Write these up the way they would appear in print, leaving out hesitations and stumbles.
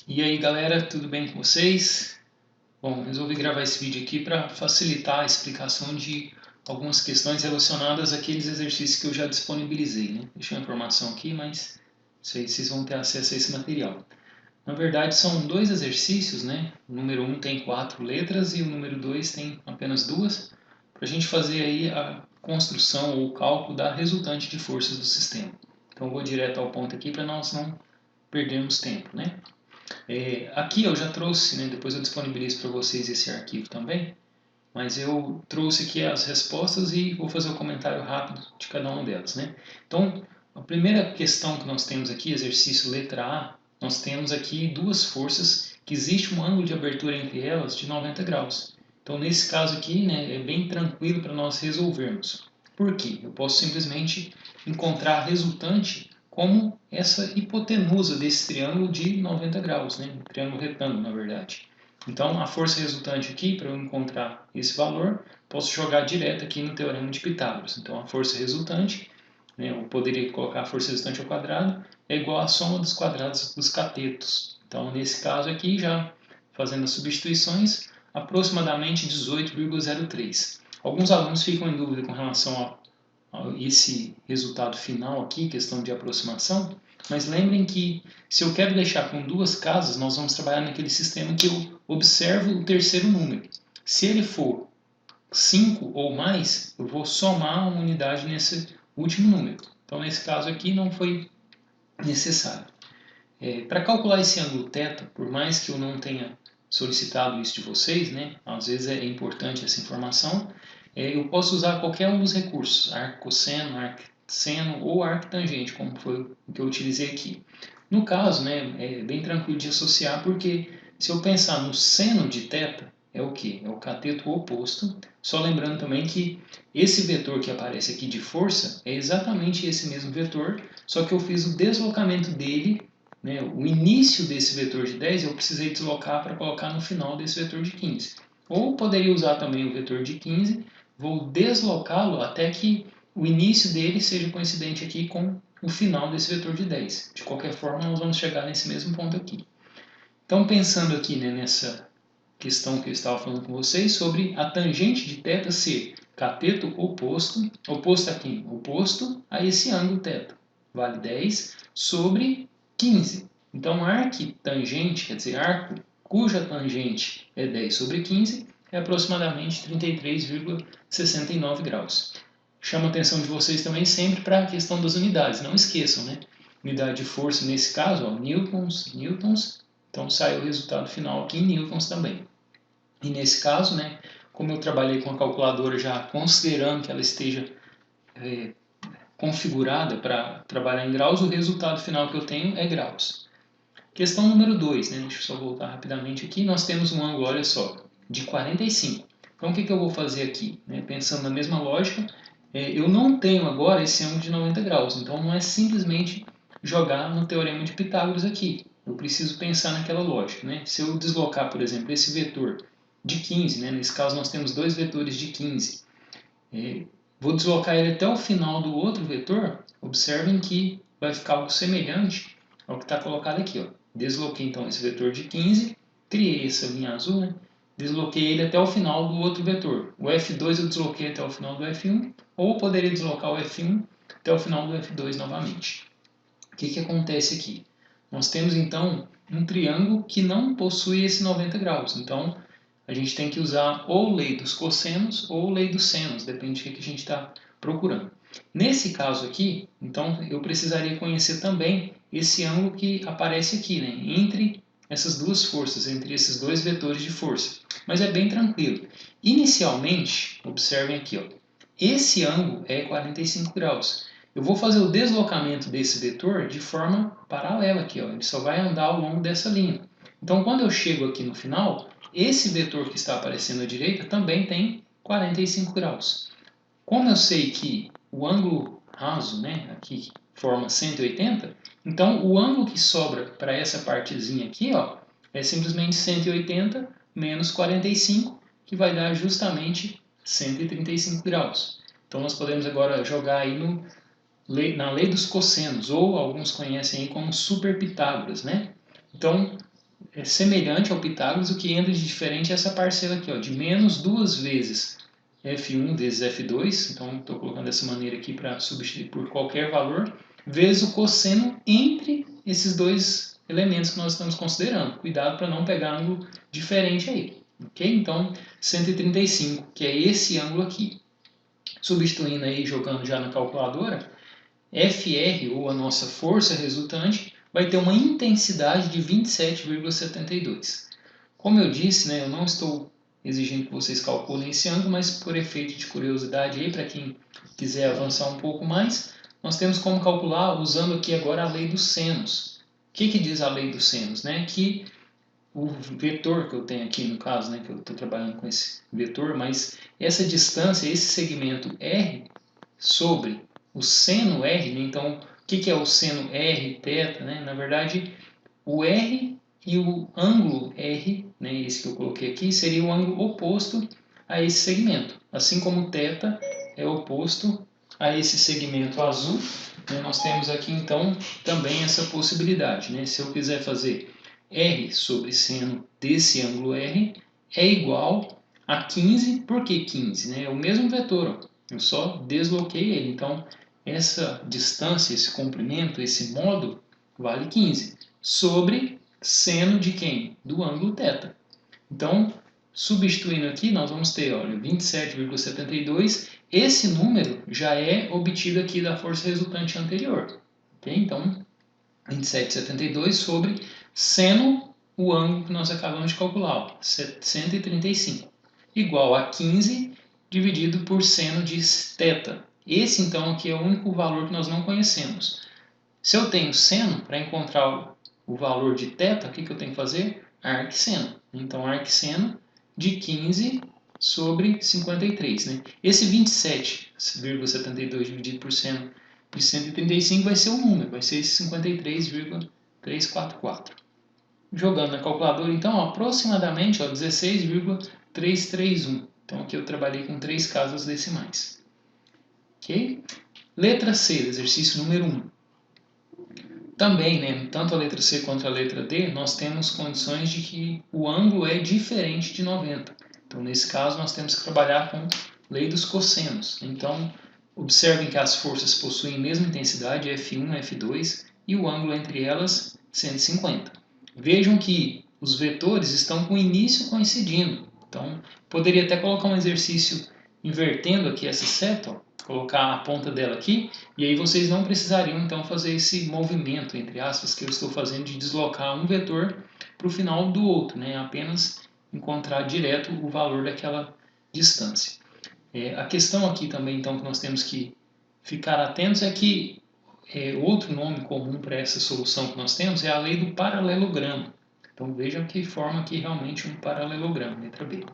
E aí galera, tudo bem com vocês? Bom, resolvi gravar esse vídeo aqui para facilitar a explicação de algumas questões relacionadas àqueles exercícios que eu já disponibilizei, né? Deixei a informação aqui, mas vocês vão ter acesso a esse material. Na verdade, são dois exercícios, né? O número 1 tem 4 letras e o número 2 tem apenas 2, para a gente fazer aí a construção ou cálculo da resultante de forças do sistema. Então, eu vou direto ao ponto aqui para nós não perdermos tempo, né? Aqui eu já trouxe, né, depois eu disponibilizo para vocês esse arquivo também, mas eu trouxe aqui as respostas e vou fazer um comentário rápido de cada uma delas, né? Então, a primeira questão que nós temos aqui, exercício letra A, nós temos aqui duas forças que existe um ângulo de abertura entre elas de 90 graus. Então, nesse caso aqui, né, é bem tranquilo para nós resolvermos. Por quê? Eu posso simplesmente encontrar a resultante como essa hipotenusa desse triângulo de 90 graus, né? Um triângulo retângulo, na verdade. Então, a força resultante aqui, para eu encontrar esse valor, posso jogar direto aqui no teorema de Pitágoras. Então, a força resultante, né, eu poderia colocar a força resultante ao quadrado, é igual à soma dos quadrados dos catetos. Então, nesse caso aqui, já fazendo as substituições, aproximadamente 18,03. Alguns alunos ficam em dúvida com relação a esse resultado final aqui, questão de aproximação, mas lembrem que se eu quero deixar com duas casas, nós vamos trabalhar naquele sistema que eu observo o terceiro número. Se ele for 5 ou mais, eu vou somar uma unidade nesse último número. Então, nesse caso aqui, não foi necessário. Para calcular esse ângulo θ, por mais que eu não tenha solicitado isso de vocês, né, às vezes é importante essa informação, eu posso usar qualquer um dos recursos, arco-cosseno, arco-seno ou arco-tangente, como foi o que eu utilizei aqui. No caso, né, é bem tranquilo de associar, porque se eu pensar no seno de θ, é o que? É o cateto oposto, só lembrando também que esse vetor que aparece aqui de força é exatamente esse mesmo vetor, só que eu fiz o deslocamento dele, né, o início desse vetor de 10 eu precisei deslocar para colocar no final desse vetor de 15. Ou poderia usar também o vetor de 15, vou deslocá-lo até que o início dele seja coincidente aqui com o final desse vetor de 10. De qualquer forma, nós vamos chegar nesse mesmo ponto aqui. Então, pensando aqui, né, nessa questão que eu estava falando com vocês sobre a tangente de θ ser cateto oposto, oposto a quem? Oposto a esse ângulo θ, vale 10 sobre 15. Então, arquitangente, quer dizer, arco cuja tangente é 10 sobre 15, é aproximadamente 33,69 graus. Chamo a atenção de vocês também sempre para a questão das unidades, não esqueçam, né? Unidade de força, nesse caso, ó, newtons, newtons, então sai o resultado final aqui em newtons também. E nesse caso, né, como eu trabalhei com a calculadora já considerando que ela esteja configurada para trabalhar em graus, o resultado final que eu tenho é graus. Questão número 2, né, deixa eu só voltar rapidamente aqui, nós temos um ângulo, olha só, de 45. Então o que eu vou fazer aqui? Né, pensando na mesma lógica, eu não tenho agora esse ângulo de 90 graus, então não é simplesmente jogar no teorema de Pitágoras aqui. Eu preciso pensar naquela lógica. Né? Se eu deslocar, por exemplo, esse vetor de 15, né? Nesse caso nós temos dois vetores de 15, vou deslocar ele até o final do outro vetor, observem que vai ficar algo semelhante ao que está colocado aqui. Ó. Desloquei então esse vetor de 15, criei essa linha azul, né? Desloquei ele até o final do outro vetor. O F2 eu desloquei até o final do F1, ou poderia deslocar o F1 até o final do F2 novamente. O que acontece aqui? Nós temos então um triângulo que não possui esse 90 graus. Então, a gente tem que usar ou lei dos cossenos ou lei dos senos, depende do que a gente está procurando. Nesse caso aqui, então, eu precisaria conhecer também esse ângulo que aparece aqui, né, entre essas duas forças, entre esses dois vetores de força. Mas é bem tranquilo. Inicialmente, observem aqui, ó, esse ângulo é 45 graus. Eu vou fazer o deslocamento desse vetor de forma paralela aqui, ó. Ele só vai andar ao longo dessa linha. Então, quando eu chego aqui no final, esse vetor que está aparecendo à direita também tem 45 graus. Como eu sei que o ângulo raso, né, aqui forma 180, então o ângulo que sobra para essa partezinha aqui, ó, é simplesmente 180 menos 45, que vai dar justamente 135 graus. Então nós podemos agora jogar aí na lei dos cossenos, ou alguns conhecem aí como super Pitágoras, né? Então, é semelhante ao Pitágoras, o que entra de diferente é essa parcela aqui, ó, de menos 2 vezes F1 vezes F2, então estou colocando dessa maneira aqui para substituir por qualquer valor, vezes o cosseno entre esses dois elementos que nós estamos considerando. Cuidado para não pegar ângulo diferente aí, ok? Então, 135, que é esse ângulo aqui. Substituindo aí, jogando já na calculadora, FR, ou a nossa força resultante, vai ter uma intensidade de 27,72. Como eu disse, né, eu não estou exigindo que vocês calculem esse ângulo, mas por efeito de curiosidade aí, para quem quiser avançar um pouco mais, nós temos como calcular usando aqui agora a lei dos senos. O que diz a lei dos senos? Né? Que o vetor que eu tenho aqui, no caso, né, que eu estou trabalhando com esse vetor, mas essa distância, esse segmento R sobre o seno R, né? Então, o que é o seno R, θ? Né? Na verdade, o R e o ângulo R, né, esse que eu coloquei aqui, seria o ângulo oposto a esse segmento. Assim como θ é oposto a esse segmento azul, né, nós temos aqui então também essa possibilidade. Né? Se eu quiser fazer R sobre seno desse ângulo R é igual a 15, por que 15? Né? É o mesmo vetor, ó. Eu só desloquei ele. Então, essa distância, esse comprimento, esse modo, vale 15. Sobre seno de quem? Do ângulo θ. Então, substituindo aqui, nós vamos ter, olha, 27,72. Esse número já é obtido aqui da força resultante anterior. Okay? Então, 27,72 sobre seno, o ângulo que nós acabamos de calcular, ó, 135, igual a 15 dividido por seno de θ. Esse, então, aqui é o único valor que nós não conhecemos. Se eu tenho seno, para encontrar o valor de θ, o que eu tenho que fazer? Arcseno. Então, arcseno de 15 sobre 53. Né? Esse 27,72 dividido por seno de 135 vai ser o número, vai ser esse 53,344. Jogando na calculadora, então, aproximadamente 16,331. Então, aqui eu trabalhei com 3 casas decimais. Ok? Letra C, exercício número 1. Também, né, tanto a letra C quanto a letra D, nós temos condições de que o ângulo é diferente de 90. Então, nesse caso, nós temos que trabalhar com lei dos cossenos. Então, observem que as forças possuem a mesma intensidade, F1, F2, e o ângulo entre elas, 150. Vejam que os vetores estão com o início coincidindo. Então, poderia até colocar um exercício invertendo aqui essa seta, ó, colocar a ponta dela aqui, e aí vocês não precisariam então fazer esse movimento, entre aspas, que eu estou fazendo de deslocar um vetor para o final do outro, né? Apenas encontrar direto o valor daquela distância. A questão aqui também então que nós temos que ficar atentos é que outro nome comum para essa solução que nós temos é a lei do paralelogramo. Então vejam que forma aqui realmente um paralelogramo, letra B.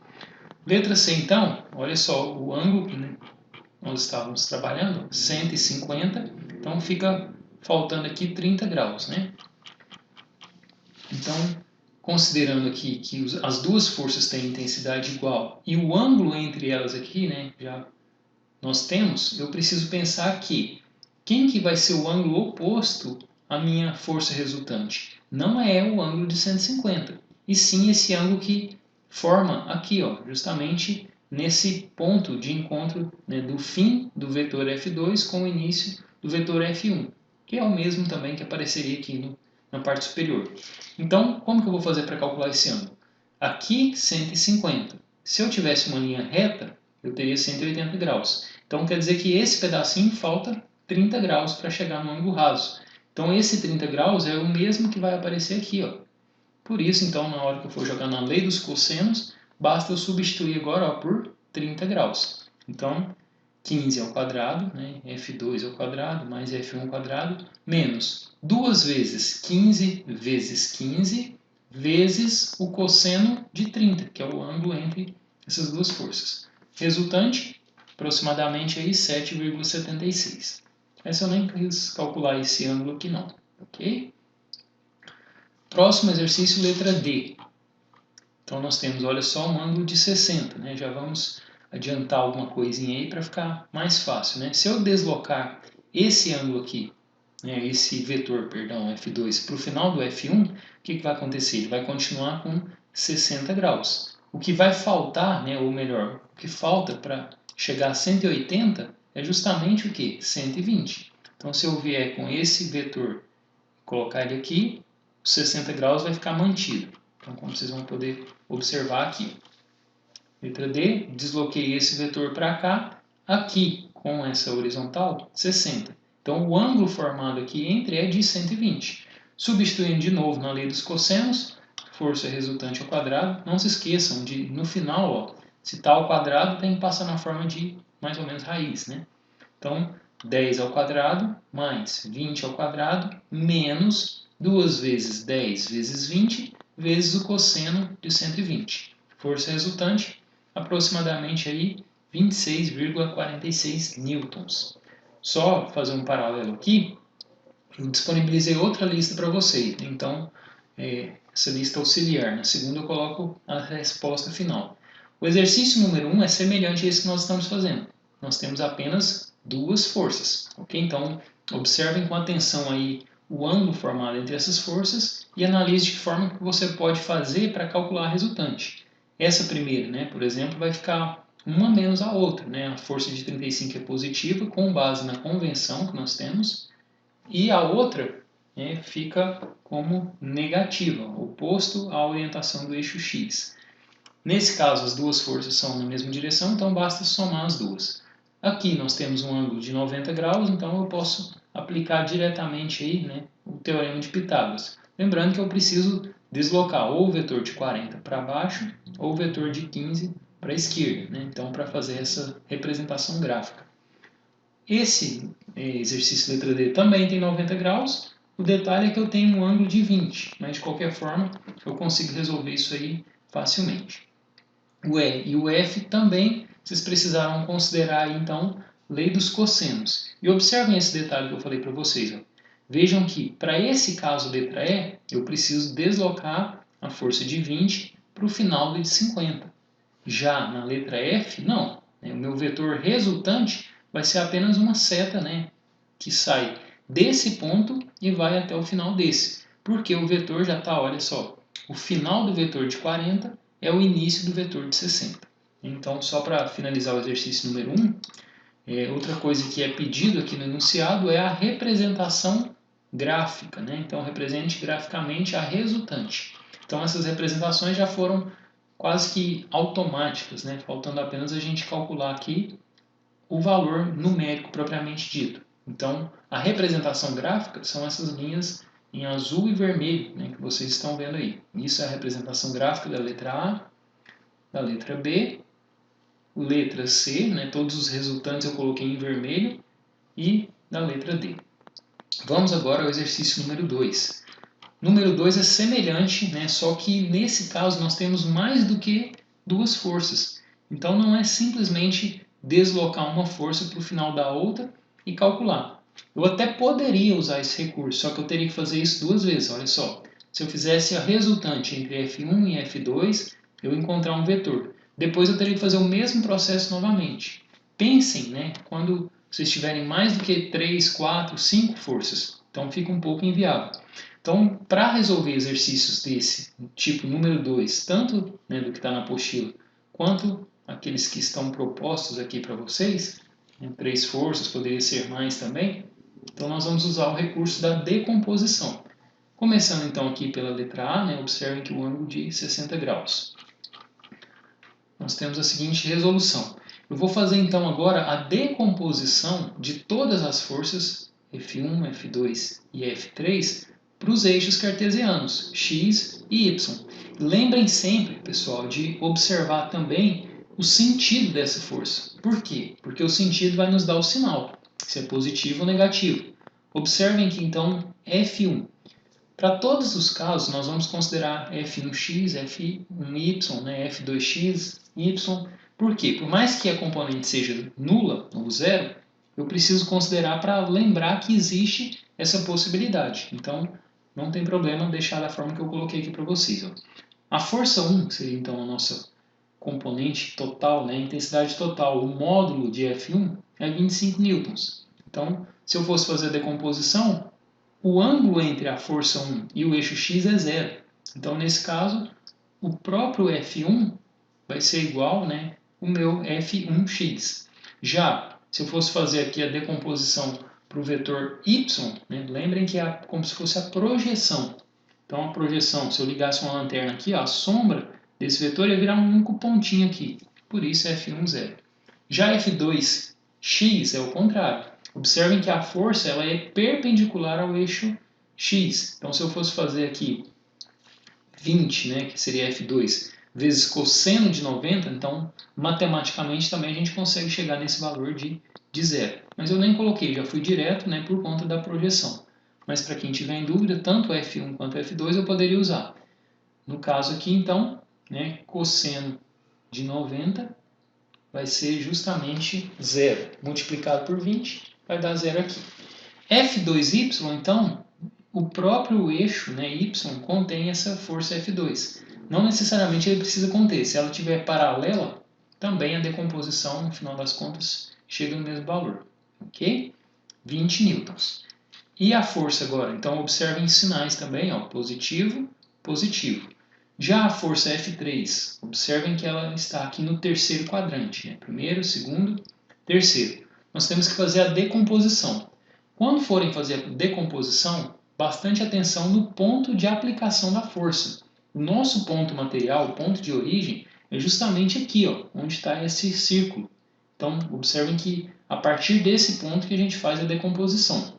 Letra C então, olha só o ângulo, né? Nós estávamos trabalhando, 150, então fica faltando aqui 30 graus, né? Então, considerando aqui que as duas forças têm intensidade igual e o ângulo entre elas aqui, né, já nós temos, eu preciso pensar que quem que vai ser o ângulo oposto à minha força resultante? Não é o ângulo de 150, e sim esse ângulo que forma aqui, ó, justamente nesse ponto de encontro, né, do fim do vetor F2 com o início do vetor F1, que é o mesmo também que apareceria aqui na parte superior. Então, como que eu vou fazer para calcular esse ângulo? Aqui, 150. Se eu tivesse uma linha reta, eu teria 180 graus. Então, quer dizer que esse pedacinho falta 30 graus para chegar no ângulo raso. Então, esse 30 graus é o mesmo que vai aparecer aqui, ó. Por isso, então, na hora que eu for jogar na lei dos cossenos, basta eu substituir agora, ó, por 30 graus. Então, 15 ao quadrado, né, F2 ao quadrado, mais F1 ao quadrado, menos 2 vezes 15 vezes 15, vezes o cosseno de 30, que é o ângulo entre essas duas forças. Resultante, aproximadamente aí 7,76. Essa eu nem quis calcular esse ângulo aqui não, ok? Próximo exercício, letra D. Então nós temos, olha só, um ângulo de 60, né? Já vamos adiantar alguma coisinha aí para ficar mais fácil, né? Se eu deslocar esse ângulo aqui, né, esse vetor, perdão, F2, para o final do F1, que vai acontecer? Ele vai continuar com 60 graus. O que vai faltar, né, ou melhor, o que falta para chegar a 180 é justamente o que? 120. Então, se eu vier com esse vetor e colocar ele aqui, os 60 graus vai ficar mantido. Então, como vocês vão poder observar aqui. Letra D, desloquei esse vetor para cá, aqui com essa horizontal, 60. Então, o ângulo formado aqui entre é de 120. Substituindo de novo na lei dos cossenos, força resultante ao quadrado. Não se esqueçam de, no final, ó, se está ao quadrado, tem que passar na forma de mais ou menos raiz, né? Então, 10 ao quadrado mais 20 ao quadrado menos 2 vezes 10 vezes 20 vezes o cosseno de 120. Força resultante, aproximadamente aí 26,46 newtons. Só fazer um paralelo aqui, eu disponibilizei outra lista para vocês. Então, essa lista auxiliar. Na segunda eu coloco a resposta final. O exercício número 1 é semelhante a esse que nós estamos fazendo. Nós temos apenas duas forças. Okay? Então, observem com atenção aí o ângulo formado entre essas forças e analise de que forma que você pode fazer para calcular a resultante. Essa primeira, né, por exemplo, vai ficar uma menos a outra. Né? A força de 35 é positiva, com base na convenção que nós temos, e a outra fica como negativa, oposto à orientação do eixo x. Nesse caso, as duas forças são na mesma direção, então basta somar as duas. Aqui nós temos um ângulo de 90 graus, então eu posso aplicar diretamente aí, né, o teorema de Pitágoras. Lembrando que eu preciso deslocar ou o vetor de 40 para baixo ou o vetor de 15 para a esquerda, né? Então, para fazer essa representação gráfica. Esse exercício letra D também tem 90 graus. O detalhe é que eu tenho um ângulo de 20, mas de qualquer forma eu consigo resolver isso aí facilmente. O E e o F também vocês precisaram considerar aí, então, lei dos cossenos. E observem esse detalhe que eu falei para vocês. Ó. Vejam que para esse caso letra E, eu preciso deslocar a força de 20 para o final de 50. Já na letra F, não. O meu vetor resultante vai ser apenas uma seta, né, que sai desse ponto e vai até o final desse. Porque o vetor já está, olha só, o final do vetor de 40 é o início do vetor de 60. Então, só para finalizar o exercício número 1, outra coisa que é pedido aqui no enunciado é a representação gráfica. Né? Então, represente graficamente a resultante. Então, essas representações já foram quase que automáticas, né? Faltando apenas a gente calcular aqui o valor numérico propriamente dito. Então, a representação gráfica são essas linhas em azul e vermelho, né, que vocês estão vendo aí. Isso é a representação gráfica da letra A, da letra B, letra C, né, todos os resultantes eu coloquei em vermelho, e da letra D. Vamos agora ao exercício número 2. Número 2 é semelhante, né, só que nesse caso nós temos mais do que duas forças. Então não é simplesmente deslocar uma força para o final da outra e calcular. Eu até poderia usar esse recurso, só que eu teria que fazer isso duas vezes. Olha só, se eu fizesse a resultante entre F1 e F2, eu ia encontrar um vetor. Depois eu teria que fazer o mesmo processo novamente. Pensem, né, quando vocês tiverem mais do que 3, 4, 5 forças. Então fica um pouco inviável. Então, para resolver exercícios desse tipo número 2, tanto, né, do que está na apostila, quanto aqueles que estão propostos aqui para vocês, 3 forças, poderia ser mais também, então nós vamos usar o recurso da decomposição. Começando então aqui pela letra A, né, observem que o ângulo de 60 graus. Nós temos a seguinte resolução. Eu vou fazer então agora a decomposição de todas as forças, F1, F2 e F3, para os eixos cartesianos, x e y. Lembrem sempre, pessoal, de observar também o sentido dessa força. Por quê? Porque o sentido vai nos dar o sinal, se é positivo ou negativo. Observem que então F1. Para todos os casos, nós vamos considerar F1x, F1y, né, F2x, y. Por quê? Por mais que a componente seja nula, ou zero, eu preciso considerar para lembrar que existe essa possibilidade. Então, não tem problema deixar da forma que eu coloquei aqui para vocês. Ó. A força 1, que seria então a nossa componente total, né, intensidade total, o módulo de F1 é 25 newtons. Então, se eu fosse fazer a decomposição, o ângulo entre a força 1 e o eixo x é zero. Então, nesse caso, o próprio F1 vai ser igual, né, o meu F1x. Já, se eu fosse fazer aqui a decomposição para o vetor y, né, lembrem que é como se fosse a projeção. Então, a projeção, se eu ligasse uma lanterna aqui, ó, a sombra desse vetor ia virar um único pontinho aqui. Por isso, F1, 0. Já F2x é o contrário. Observem que a força ela é perpendicular ao eixo x. Então, se eu fosse fazer aqui 20, né, que seria F2, vezes cosseno de 90, então, matematicamente, também a gente consegue chegar nesse valor de 0. Mas eu nem coloquei, já fui direto, né, por conta da projeção. Mas para quem tiver em dúvida, tanto F1 quanto F2 eu poderia usar. No caso aqui, então, né, cosseno de 90 vai ser justamente 0. Multiplicado por 20 vai dar 0 aqui. F2y, então, o próprio eixo, né, y, contém essa força F2. Não necessariamente ele precisa conter. Se ela estiver paralela, também a decomposição, no final das contas, chega no mesmo valor. Ok? 20 newtons. E a força agora? Então, observem sinais também, ó, positivo, positivo. Já a força F3, observem que ela está aqui no terceiro quadrante, né? Primeiro, segundo, terceiro. Nós temos que fazer a decomposição. Quando forem fazer a decomposição, bastante atenção no ponto de aplicação da força. O nosso ponto material, o ponto de origem, é justamente aqui, ó, onde está esse círculo. Então, observem que a partir desse ponto que a gente faz a decomposição.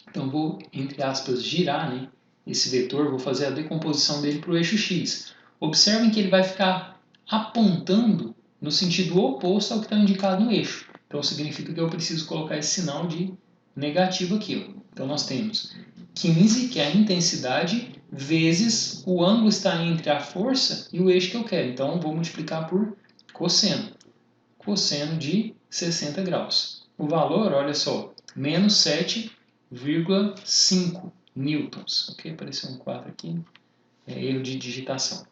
Então, vou, entre aspas, girar, né, esse vetor, vou fazer a decomposição dele para o eixo x. Observem que ele vai ficar apontando no sentido oposto ao que está indicado no eixo. Então, significa que eu preciso colocar esse sinal de negativo aqui. Ó. Então, nós temos 15, que é a intensidade, vezes o ângulo está entre a força e o eixo que eu quero. Então, vou multiplicar por cosseno. Cosseno de 60 graus. O valor, olha só, menos 7,5 newtons. Ok? Apareceu um 4 aqui. É erro de digitação.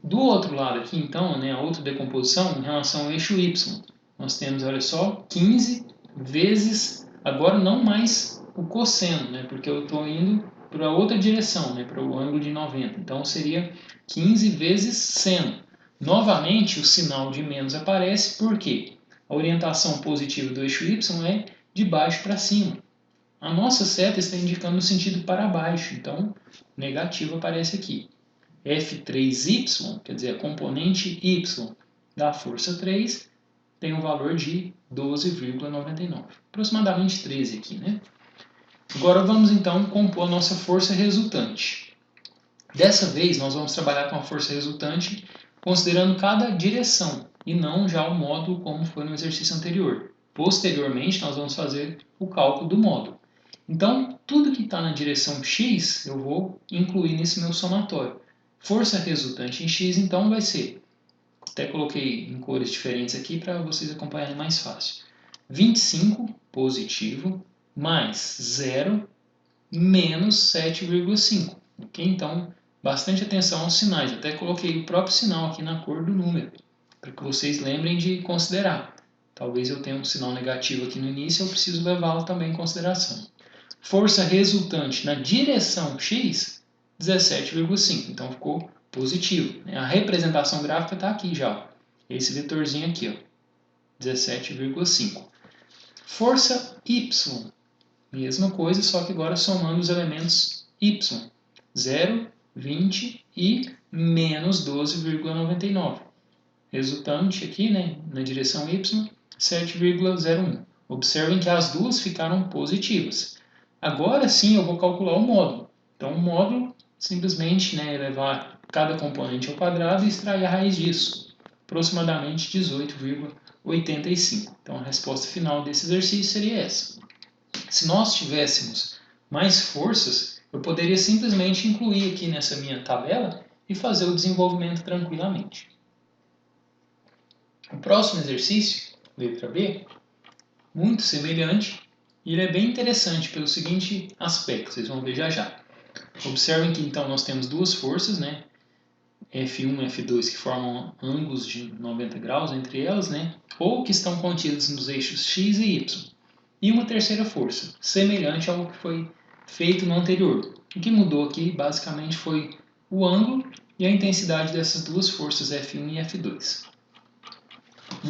Do outro lado aqui, então, né, a outra decomposição em relação ao eixo y. Nós temos, olha só, 15 vezes, agora não mais o cosseno, né, porque eu estou indo para outra direção, né, para o ângulo de 90. Então, seria 15 vezes seno. Novamente, o sinal de menos aparece, porque a orientação positiva do eixo y é de baixo para cima. A nossa seta está indicando no sentido para baixo, então negativo aparece aqui. F3y, quer dizer, a componente y da força 3, tem um valor de 12,99. Aproximadamente 13 aqui, né? Agora vamos então compor a nossa força resultante. Dessa vez nós vamos trabalhar com a força resultante considerando cada direção e não já o módulo como foi no exercício anterior. Posteriormente nós vamos fazer o cálculo do módulo. Então, tudo que está na direção x eu vou incluir nesse meu somatório. Força resultante em x, então, vai ser, até coloquei em cores diferentes aqui para vocês acompanharem mais fácil, 25 positivo mais 0 menos 7,5. Okay? Então, bastante atenção aos sinais. Até coloquei o próprio sinal aqui na cor do número, para que vocês lembrem de considerar. Talvez eu tenha um sinal negativo aqui no início, eu preciso levá-lo também em consideração. Força resultante na direção x, 17,5. Então, ficou positivo. A representação gráfica está aqui já. Esse vetorzinho aqui, 17,5. Força y. Mesma coisa, só que agora somando os elementos y. 0, 20 e menos 12,99. Resultante aqui, né, na direção y, 7,01. Observem que as duas ficaram positivas. Agora sim eu vou calcular o módulo. Então o módulo, simplesmente, né, levar cada componente ao quadrado e extrair a raiz disso. Aproximadamente 18,85. Então a resposta final desse exercício seria essa. Se nós tivéssemos mais forças, eu poderia simplesmente incluir aqui nessa minha tabela e fazer o desenvolvimento tranquilamente. O próximo exercício, letra B, muito semelhante, e ele é bem interessante pelo seguinte aspecto, vocês vão ver já já. Observem que então nós temos duas forças, né? F1 e F2 que formam ângulos de 90 graus entre elas, né? Ou que estão contidas nos eixos x e y. e uma terceira força, semelhante ao que foi feito no anterior. O que mudou aqui basicamente foi o ângulo e a intensidade dessas duas forças F1 e F2.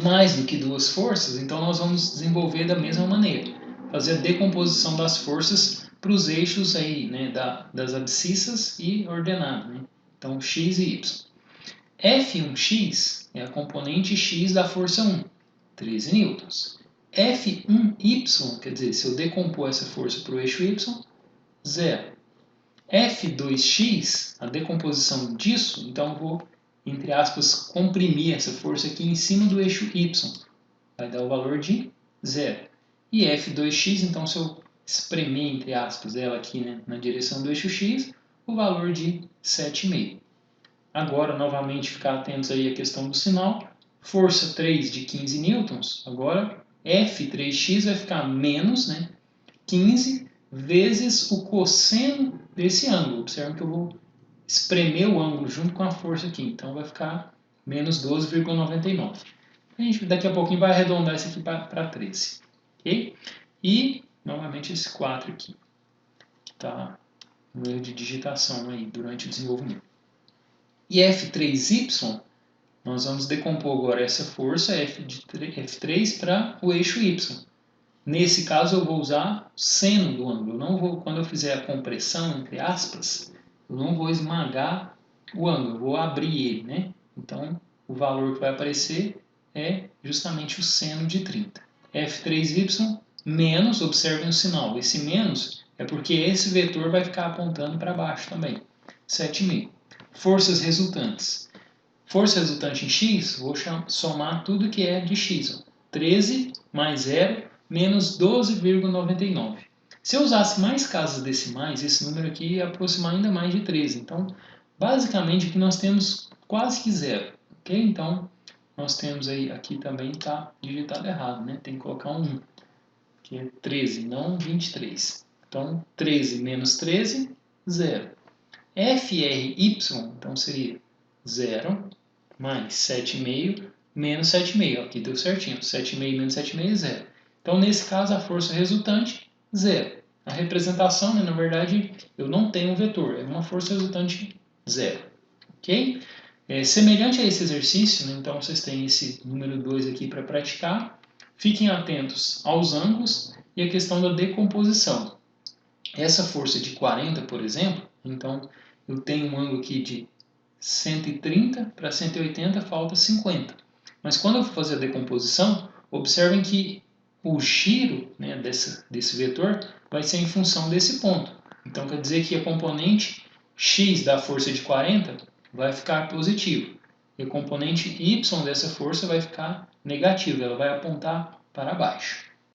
Mais do que duas forças, então nós vamos desenvolver da mesma maneira, fazer a decomposição das forças para os eixos aí, né, das abscissas e ordenado, né? Então x e y. F1x é a componente x da força 1, 13 newtons. F1y, quer dizer, se eu decompor essa força para o eixo y, 0. F2x, a decomposição disso, então eu vou, entre aspas, comprimir essa força aqui em cima do eixo y. Vai dar o valor de 0. E F2x, então se eu espremer, entre aspas, ela aqui, né, na direção do eixo x, o valor de 7,5. Agora, novamente, ficar atentos aí à questão do sinal. Força 3 de 15 newtons. Agora, F3x vai ficar menos, né, 15 vezes o cosseno desse ângulo. Observe que eu vou espremer o ângulo junto com a força aqui. Então, vai ficar menos 12,99. A gente daqui a pouquinho vai arredondar isso aqui para 13. Ok? E, novamente, esse 4 aqui. Que está no erro de digitação aí durante o desenvolvimento. E F3y, nós vamos decompor agora essa força F3 para o eixo y. Nesse caso, eu vou usar o seno do ângulo. Eu não vou, quando eu fizer a compressão, entre aspas, eu não vou esmagar o ângulo, eu vou abrir ele, né? Então, o valor que vai aparecer é justamente o seno de 30. F3y menos, observem o sinal. Esse menos é porque esse vetor vai ficar apontando para baixo também. 7,5. Forças resultantes. Força resultante em x, vou somar tudo que é de x. 13 mais 0 menos 12,99. Se eu usasse mais casas decimais, esse número aqui ia aproximar ainda mais de 13. Então, basicamente, aqui nós temos quase que zero. Ok? Então, nós temos aí, aqui também está digitado errado, né? Tem que colocar um 1, que é 13, não 23. Então, 13 menos 13, 0. FRY, então seria 0 mais 7,5 menos 7,5. Aqui deu certinho. 7,5 menos 7,5 é 0. Então, nesse caso, a força resultante, 0. A representação, né, na verdade, eu não tenho um vetor. É uma força resultante 0. Ok? Semelhante a esse exercício, né, então vocês têm esse número 2 aqui para praticar. Fiquem atentos aos ângulos e a questão da decomposição. Essa força de 40, por exemplo, então eu tenho um ângulo aqui de 130 para 180, falta 50. Mas quando eu for fazer a decomposição, observem que o giro, né, desse vetor vai ser em função desse ponto. Então quer dizer que a componente x da força de 40 vai ficar positivo. E a componente y dessa força vai ficar negativa, ela vai apontar para baixo.